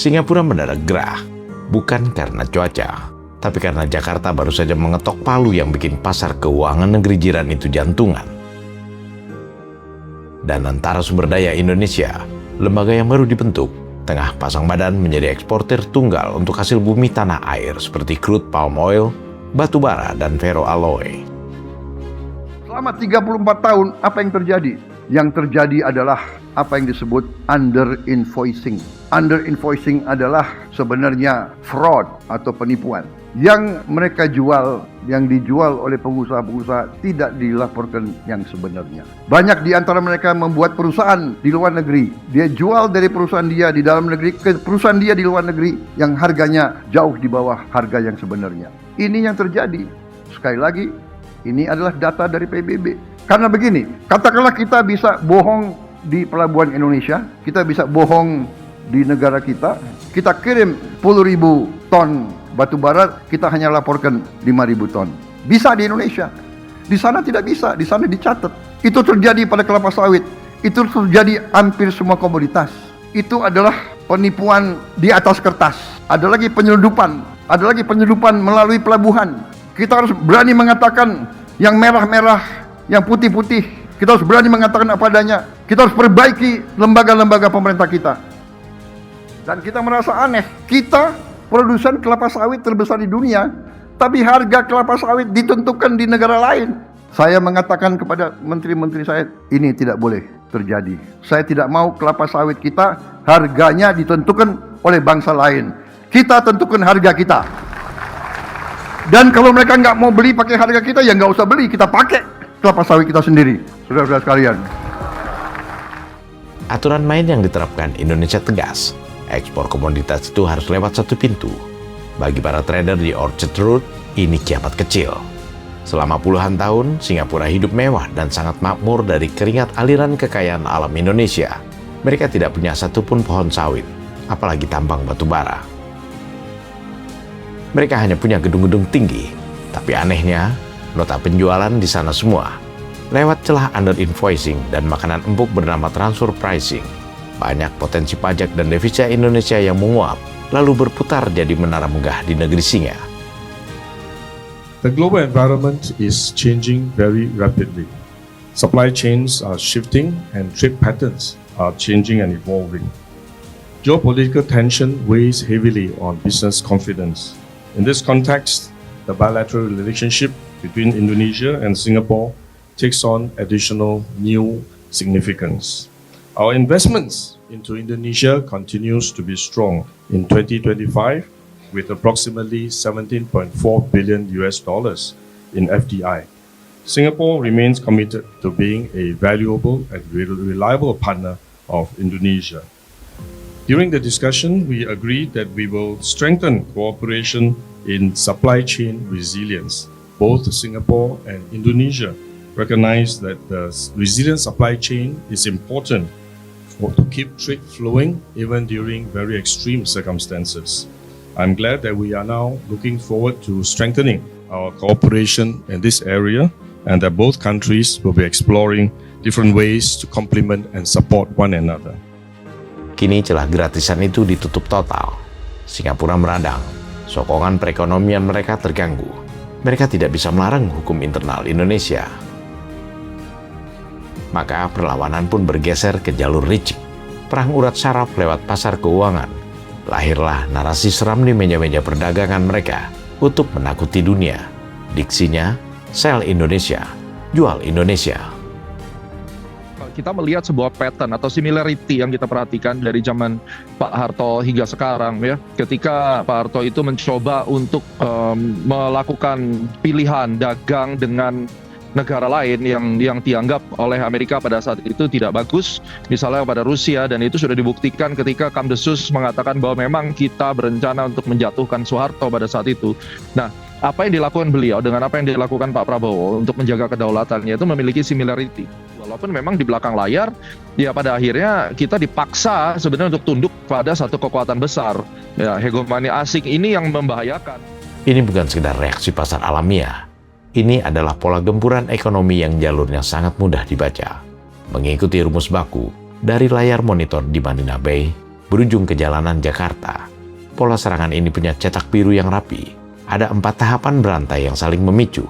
Singapura mendadak gerah, bukan karena cuaca, tapi karena Jakarta baru saja mengetok palu yang bikin pasar keuangan negeri jiran itu jantungan. Dan antara sumber daya Indonesia, lembaga yang baru dibentuk, tengah pasang badan menjadi eksportir tunggal untuk hasil bumi tanah air seperti crude palm oil, batu bara, dan ferroalloy. Selama 34 tahun, apa yang terjadi? Yang terjadi adalah apa yang disebut under-invoicing. Under-invoicing adalah sebenarnya fraud atau penipuan. Yang mereka jual, yang dijual oleh pengusaha-pengusaha tidak dilaporkan yang sebenarnya. Banyak di antara mereka membuat perusahaan di luar negeri. Dia jual dari perusahaan dia di dalam negeri ke perusahaan dia di luar negeri yang harganya jauh di bawah harga yang sebenarnya. Ini yang terjadi. Sekali lagi, ini adalah data dari PBB. Karena begini, katakanlah kita bisa bohong di pelabuhan Indonesia, kita bisa bohong di negara kita kirim 10.000 ton batu bara, kita hanya laporkan 5.000 ton. Bisa di Indonesia. Di sana tidak bisa, di sana dicatat. Itu terjadi pada kelapa sawit, itu terjadi hampir semua komoditas. Itu adalah penipuan di atas kertas. Ada lagi penyelundupan, melalui pelabuhan. Kita harus berani mengatakan yang merah-merah, yang putih-putih, kita harus berani mengatakan apa adanya. Kita harus perbaiki lembaga-lembaga pemerintah kita. Dan kita merasa aneh, kita produsen kelapa sawit terbesar di dunia, tapi harga kelapa sawit ditentukan di negara lain. Saya mengatakan kepada menteri-menteri saya, ini tidak boleh terjadi. Saya tidak mau kelapa sawit kita harganya ditentukan oleh bangsa lain. Kita tentukan harga kita. Dan kalau mereka nggak mau beli pakai harga kita, ya nggak usah beli, kita pakai kelapa sawit kita sendiri, saudara-saudara sekalian. Aturan main yang diterapkan Indonesia tegas. Ekspor komoditas itu harus lewat satu pintu. Bagi para trader di Orchard Road, ini kiamat kecil. Selama puluhan tahun, Singapura hidup mewah dan sangat makmur dari keringat aliran kekayaan alam Indonesia. Mereka tidak punya satupun pohon sawit, apalagi tambang batu bara. Mereka hanya punya gedung-gedung tinggi, tapi anehnya, nota penjualan di sana semua lewat celah under-invoicing dan makanan empuk bernama transfer pricing. Banyak potensi pajak dan devisa Indonesia yang menguap, lalu berputar jadi menara megah di negeri singa. The global environment is changing very rapidly. Supply chains are shifting and trade patterns are changing and evolving. Geopolitical tension weighs heavily on business confidence. In this context, the bilateral relationship between Indonesia and Singapore takes on additional new significance. Our investments into Indonesia continues to be strong in 2025 with approximately $17.4 billion in FDI. Singapore remains committed to being a valuable and reliable partner of Indonesia. During the discussion, we agreed that we will strengthen cooperation in supply chain resilience. Both Singapore and Indonesia recognize that the resilient supply chain is important to keep trade flowing even during very extreme circumstances. I'm glad that we are now looking forward to strengthening our cooperation in this area and that both countries will be exploring different ways to complement and support one another. Kini celah gratisan itu ditutup total. Singapura meradang, sokongan perekonomian mereka terganggu. Mereka tidak bisa melarang hukum internal Indonesia. Maka perlawanan pun bergeser ke jalur licik. Perang urat saraf lewat pasar keuangan. Lahirlah narasi seram di meja-meja perdagangan mereka untuk menakuti dunia. Diksinya, sell Indonesia, jual Indonesia. Kita melihat sebuah pattern atau similarity yang kita perhatikan dari zaman Pak Harto hingga sekarang ya. Ketika Pak Harto itu mencoba untuk melakukan pilihan dagang dengan negara lain yang dianggap oleh Amerika pada saat itu tidak bagus, misalnya pada Rusia, dan itu sudah dibuktikan ketika Kamdesus mengatakan bahwa memang kita berencana untuk menjatuhkan Soeharto pada saat itu. Nah, apa yang dilakukan beliau dengan apa yang dilakukan Pak Prabowo untuk menjaga kedaulatannya itu memiliki similarity. Walaupun memang di belakang layar, ya pada akhirnya kita dipaksa sebenarnya untuk tunduk pada satu kekuatan besar. Ya, hegemoni asing ini yang membahayakan. Ini bukan sekedar reaksi pasar alamiah. Ini adalah pola gempuran ekonomi yang jalurnya sangat mudah dibaca. Mengikuti rumus baku dari layar monitor di Marina Bay, berujung ke jalanan Jakarta. Pola serangan ini punya cetak biru yang rapi. Ada 4 tahapan berantai yang saling memicu.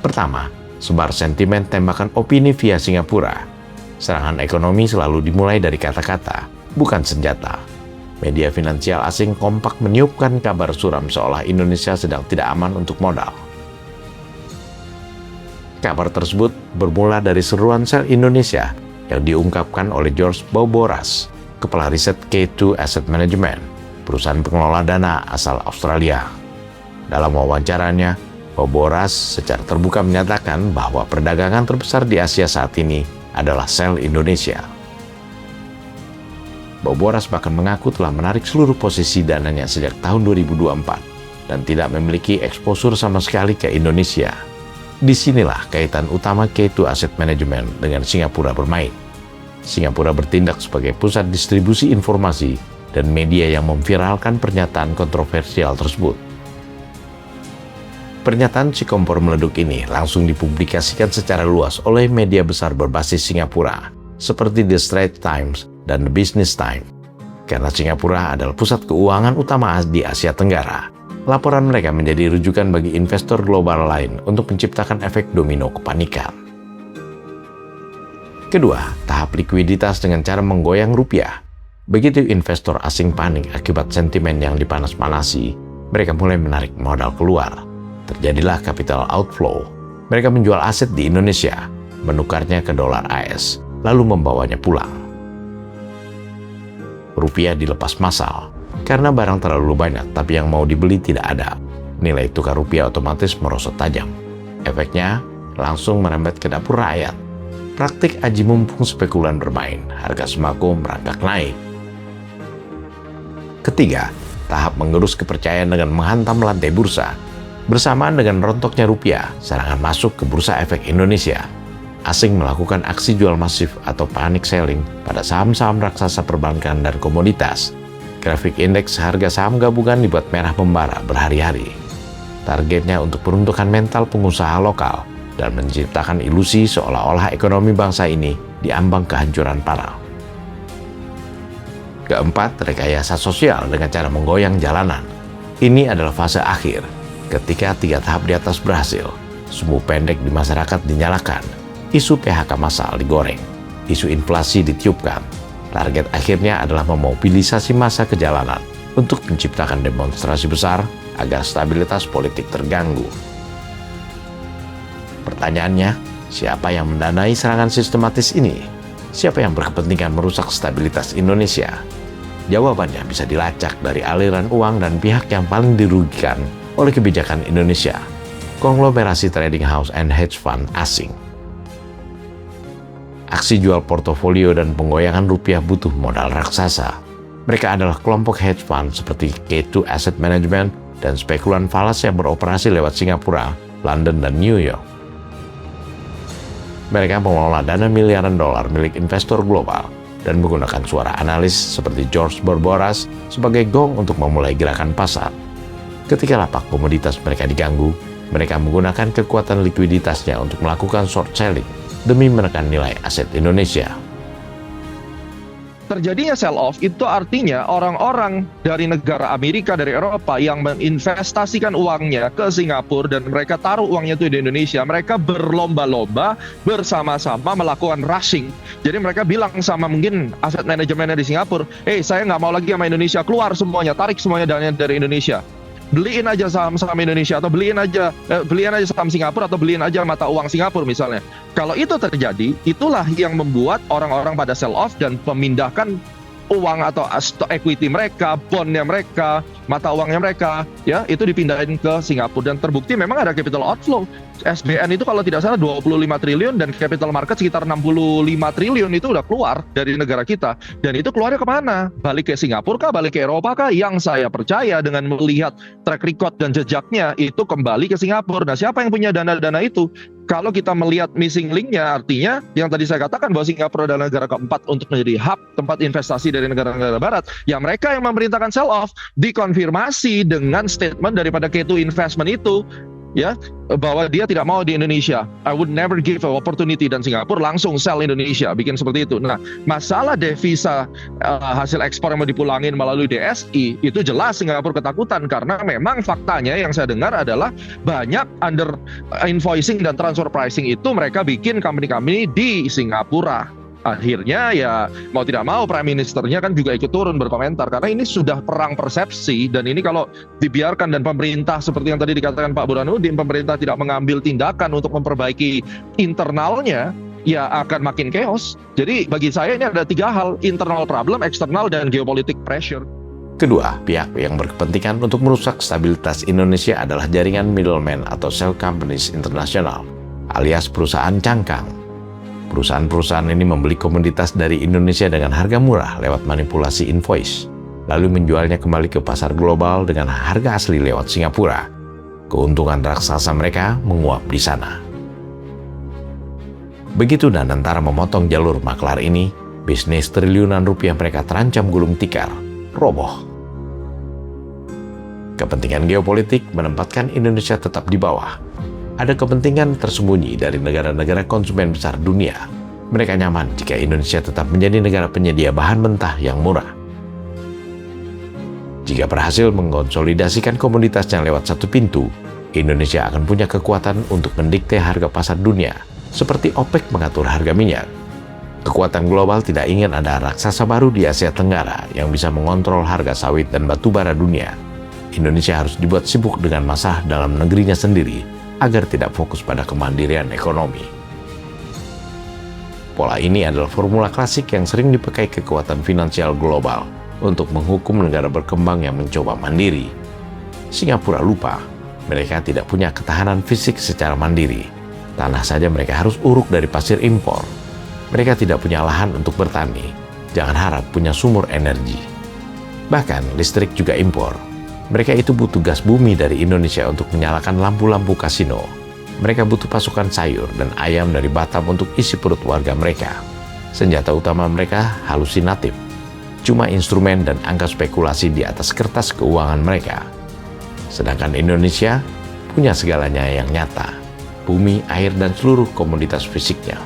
Pertama, sebar sentimen tembakan opini via Singapura. Serangan ekonomi selalu dimulai dari kata-kata, bukan senjata. Media finansial asing kompak meniupkan kabar suram seolah Indonesia sedang tidak aman untuk modal. Kabar tersebut bermula dari seruan sel Indonesia yang diungkapkan oleh George Boboras, Kepala Riset K2 Asset Management, perusahaan pengelola dana asal Australia. Dalam wawancaranya, Boboras secara terbuka menyatakan bahwa perdagangan terbesar di Asia saat ini adalah sel Indonesia. Boboras bahkan mengaku telah menarik seluruh posisi dananya sejak tahun 2024 dan tidak memiliki eksposur sama sekali ke Indonesia. Disinilah kaitan utama K2 Asset Management dengan Singapura bermain. Singapura bertindak sebagai pusat distribusi informasi dan media yang memviralkan pernyataan kontroversial tersebut. Pernyataan si kompor meleduk ini langsung dipublikasikan secara luas oleh media besar berbasis Singapura, seperti The Straits Times dan The Business Times. Karena Singapura adalah pusat keuangan utama di Asia Tenggara, laporan mereka menjadi rujukan bagi investor global lain untuk menciptakan efek domino kepanikan. Kedua, tahap likuiditas dengan cara menggoyang rupiah. Begitu investor asing panik akibat sentimen yang dipanas-panasi, mereka mulai menarik modal keluar. Terjadilah capital outflow. Mereka menjual aset di Indonesia, menukarnya ke dolar AS, lalu membawanya pulang. Rupiah dilepas massal. Karena barang terlalu banyak tapi yang mau dibeli tidak ada, nilai tukar rupiah otomatis merosot tajam. Efeknya langsung merembet ke dapur rakyat. Praktik aji mumpung spekulan bermain, harga sembako merangkak naik. Ketiga, tahap mengerus kepercayaan dengan menghantam lantai bursa. Bersamaan dengan rontoknya rupiah, serangan masuk ke Bursa Efek Indonesia. Asing melakukan aksi jual masif atau panic selling pada saham-saham raksasa perbankan dan komoditas. Grafik indeks harga saham gabungan dibuat merah membara berhari-hari. Targetnya untuk peruntukan mental pengusaha lokal dan menciptakan ilusi seolah-olah ekonomi bangsa ini diambang kehancuran parah. Keempat, rekayasa sosial dengan cara menggoyang jalanan. Ini adalah fase akhir. Ketika 3 tahap di atas berhasil, sumbu pendek di masyarakat dinyalakan, isu PHK massal digoreng, isu inflasi ditiupkan. Target akhirnya adalah memobilisasi massa ke jalanan untuk menciptakan demonstrasi besar agar stabilitas politik terganggu. Pertanyaannya, siapa yang mendanai serangan sistematis ini? Siapa yang berkepentingan merusak stabilitas Indonesia? Jawabannya bisa dilacak dari aliran uang dan pihak yang paling dirugikan oleh kebijakan Indonesia, konglomerasi trading house and hedge fund asing. Aksi jual portofolio dan penggoyangan rupiah butuh modal raksasa. Mereka adalah kelompok hedge fund seperti K2 Asset Management dan spekulan falas yang beroperasi lewat Singapura, London, dan New York. Mereka mengelola dana miliaran dolar milik investor global dan menggunakan suara analis seperti George Boboras sebagai gong untuk memulai gerakan pasar. Ketika lapak komoditas mereka diganggu, mereka menggunakan kekuatan likuiditasnya untuk melakukan short selling demi menekan nilai aset Indonesia. Terjadinya sell-off itu artinya orang-orang dari negara Amerika, dari Eropa yang menginvestasikan uangnya ke Singapura dan mereka taruh uangnya itu di Indonesia. Mereka berlomba-lomba bersama-sama melakukan rushing. Jadi mereka bilang sama mungkin aset manajemennya di Singapura, saya nggak mau lagi sama Indonesia, keluar semuanya, tarik semuanya dananya dari Indonesia. Beliin aja saham-saham Indonesia atau beliin aja saham Singapura atau beliin aja mata uang Singapura misalnya. Kalau itu terjadi, itulah yang membuat orang-orang pada sell off dan memindahkan uang atau equity mereka, bondnya mereka, mata uangnya mereka, ya itu dipindahin ke Singapura dan terbukti memang ada capital outflow. SBN itu kalau tidak salah 25 triliun dan capital market sekitar 65 triliun itu udah keluar dari negara kita. Dan itu keluarnya kemana? Balik ke Singapura kah? Balik ke Eropa kah? Yang saya percaya dengan melihat track record dan jejaknya itu kembali ke Singapura. Nah, siapa yang punya dana-dana itu? Kalau kita melihat missing link-nya, artinya yang tadi saya katakan bahwa Singapura adalah negara keempat untuk menjadi hub tempat investasi dari negara-negara barat. Ya mereka yang memerintahkan sell-off dikonfirmasi dengan statement daripada K2 Investment itu. ya, bahwa dia tidak mau di Indonesia. I would never give an opportunity, dan Singapura langsung sell Indonesia, bikin seperti itu. Nah, masalah devisa hasil ekspor yang mau dipulangin melalui DSI itu jelas Singapura ketakutan, karena memang faktanya yang saya dengar adalah banyak under invoicing dan transfer pricing itu mereka bikin company-company di Singapura. Akhirnya ya mau tidak mau Prime Ministernya kan juga ikut turun berkomentar, karena ini sudah perang persepsi, dan ini kalau dibiarkan dan pemerintah seperti yang tadi dikatakan Pak Burhanuddin, pemerintah tidak mengambil tindakan untuk memperbaiki internalnya, ya akan makin chaos. Jadi bagi saya ini ada 3 hal, internal problem, eksternal, dan geopolitik pressure. Kedua, pihak yang berkepentingan untuk merusak stabilitas Indonesia adalah jaringan middleman atau shell companies internasional, alias perusahaan cangkang. Perusahaan-perusahaan ini membeli komoditas dari Indonesia dengan harga murah lewat manipulasi invoice, lalu menjualnya kembali ke pasar global dengan harga asli lewat Singapura. Keuntungan raksasa mereka menguap di sana. Begitu dan antara memotong jalur maklar ini, bisnis triliunan rupiah mereka terancam gulung tikar, roboh. Kepentingan geopolitik menempatkan Indonesia tetap di bawah. Ada kepentingan tersembunyi dari negara-negara konsumen besar dunia. Mereka nyaman jika Indonesia tetap menjadi negara penyedia bahan mentah yang murah. Jika berhasil mengkonsolidasikan komoditasnya lewat satu pintu, Indonesia akan punya kekuatan untuk mendikte harga pasar dunia, seperti OPEC mengatur harga minyak. Kekuatan global tidak ingin ada raksasa baru di Asia Tenggara yang bisa mengontrol harga sawit dan batu bara dunia. Indonesia harus dibuat sibuk dengan masalah dalam negerinya sendiri, agar tidak fokus pada kemandirian ekonomi. Pola ini adalah formula klasik yang sering dipakai kekuatan finansial global untuk menghukum negara berkembang yang mencoba mandiri. Singapura lupa, mereka tidak punya ketahanan fisik secara mandiri. Tanah saja mereka harus uruk dari pasir impor. Mereka tidak punya lahan untuk bertani. Jangan harap punya sumur energi. Bahkan listrik juga impor. Mereka itu butuh gas bumi dari Indonesia untuk menyalakan lampu-lampu kasino. Mereka butuh pasukan sayur dan ayam dari Batam untuk isi perut warga mereka. Senjata utama mereka halusinatif. Cuma instrumen dan angka spekulasi di atas kertas keuangan mereka. Sedangkan Indonesia punya segalanya yang nyata. Bumi, air, dan seluruh komoditas fisiknya.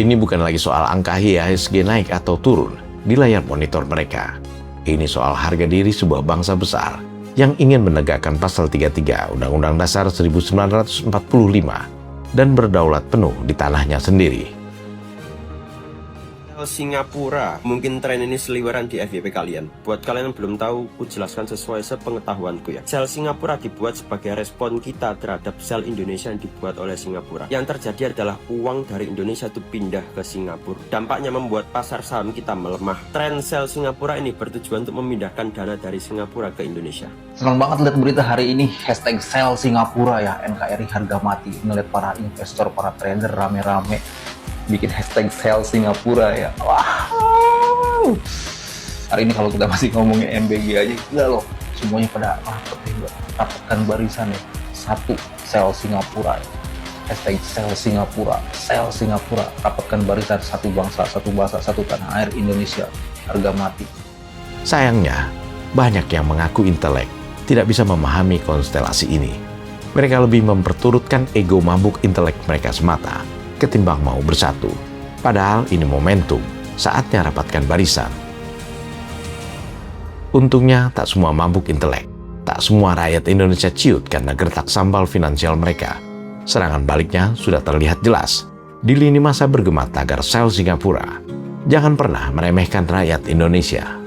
Ini bukan lagi soal angka IHSG naik atau turun di layar monitor mereka. Ini soal harga diri sebuah bangsa besar yang ingin menegakkan pasal 33 Undang-Undang Dasar 1945 dan berdaulat penuh di tanahnya sendiri. Singapura, mungkin tren ini seliweran di FYP kalian. Buat kalian yang belum tahu, ku jelaskan sesuai sepengetahuanku ya. Sel Singapura dibuat sebagai respon kita terhadap sel Indonesia yang dibuat oleh Singapura. Yang terjadi adalah uang dari Indonesia itu pindah ke Singapura. Dampaknya membuat pasar saham kita melemah. Tren sel Singapura ini bertujuan untuk memindahkan dana dari Singapura ke Indonesia. Senang banget lihat berita hari ini, hashtag sel Singapura ya, NKRI harga mati. Ngeliat para investor, para trader rame-rame bikin hashtag sel Singapura ya. Wow. Hari ini kalau kita masih ngomongin MBG aja, gila loh, semuanya pada rapatkan barisan ya. Satu, sel Singapura ya. Hashtag sel Singapura, rapatkan barisan, satu bangsa, satu bahasa, satu tanah air Indonesia, harga mati. Sayangnya, banyak yang mengaku intelek tidak bisa memahami konstelasi ini. Mereka lebih memperturutkan ego mabuk intelek mereka semata ketimbang mau bersatu. Padahal ini momentum, saatnya rapatkan barisan. Untungnya tak semua mabuk intelek, tak semua rakyat Indonesia ciut karena gertak sambal finansial mereka. Serangan baliknya sudah terlihat jelas. Di lini masa bergema tagar sel Singapura. Jangan pernah meremehkan rakyat Indonesia.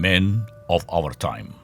Men of our time.